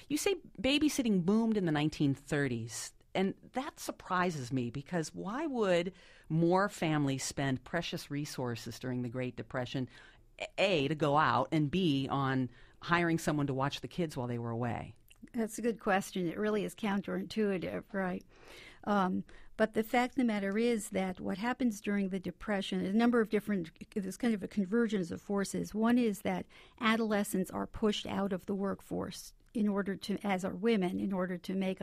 You say babysitting boomed in the 1930s. And that surprises me because why would more families spend precious resources during the Great Depression, A, to go out, and B, on hiring someone to watch the kids while they were away? That's a good question. It really is counterintuitive, right? But the fact of the matter is that what happens during the Depression is a number of different, there's kind of a convergence of forces. One is that adolescents are pushed out of the workforce in order to, as are women, in order to make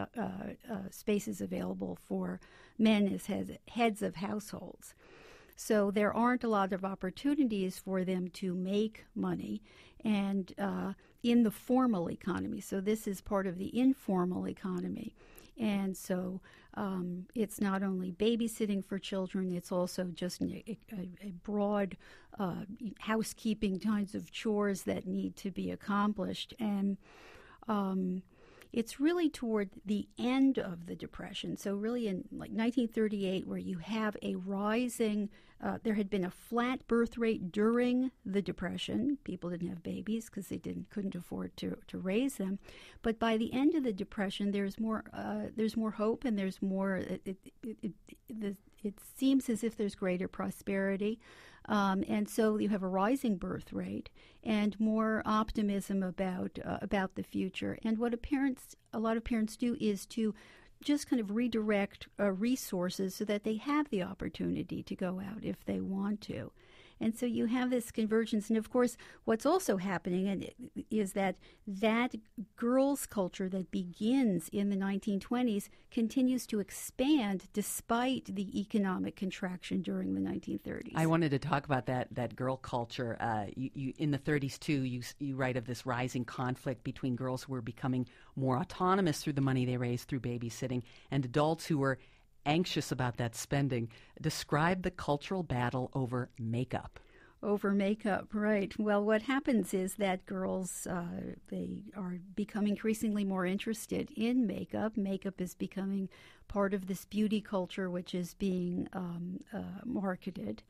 spaces available for men as heads of households. So there aren't a lot of opportunities for them to make money and in the formal economy. So this is part of the informal economy. And so it's not only babysitting for children, it's also just a broad housekeeping kinds of chores that need to be accomplished. And it's really toward the end of the Depression. So really in like 1938, where you have a rising, there had been a flat birth rate during the Depression. People didn't have babies because they couldn't afford to raise them. But by the end of the Depression, there's more hope, and there's more. It seems as if there's greater prosperity. And so you have a rising birth rate and more optimism about the future. And what a lot of parents do is to just kind of redirect resources so that they have the opportunity to go out if they want to. And so you have this convergence. And, of course, what's also happening is that girls' culture that begins in the 1920s continues to expand despite the economic contraction during the 1930s. I wanted to talk about that girl culture. You in the 30s, too, you write of this rising conflict between girls who were becoming more autonomous through the money they raised through babysitting and adults who were anxious about that spending. Describe the cultural battle over makeup. Over makeup, right. Well, what happens is that girls, they are becoming increasingly more interested in makeup. Makeup is becoming part of this beauty culture which is being marketed.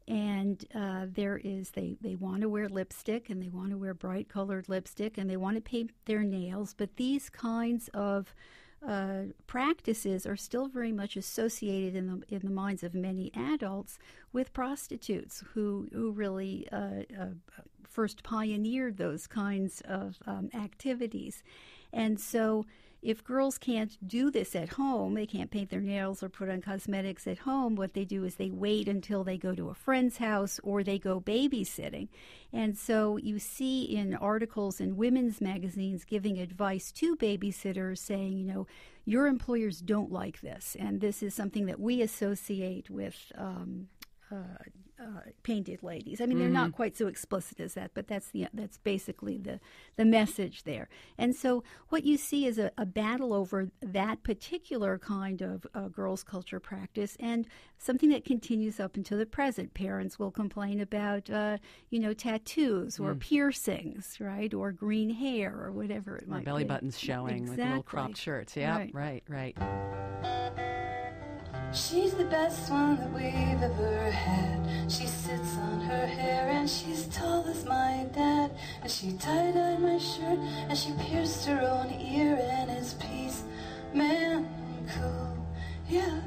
And they want to wear lipstick, and they want to wear bright colored lipstick, and they want to paint their nails. But these kinds of practices are still very much associated in the minds of many adults with prostitutes who really first pioneered those kinds of activities. And so if girls can't do this at home, they can't paint their nails or put on cosmetics at home, what they do is they wait until they go to a friend's house or they go babysitting. And so you see in articles in women's magazines giving advice to babysitters saying, your employers don't like this, and this is something that we associate with painted ladies. I mean, they're not quite so explicit as that, but that's basically the message there. And so what you see is a battle over that particular kind of girls' culture practice, and something that continues up until the present. Parents will complain about, tattoos or piercings, right, or green hair or whatever it might be. Or belly buttons showing with little cropped shirts. Yeah, right. She's the best one that we've ever had. She sits on her hair and she's tall as my dad. And she tie-dyed my shirt and she pierced her own ear, and it's peace, man, cool, yeah.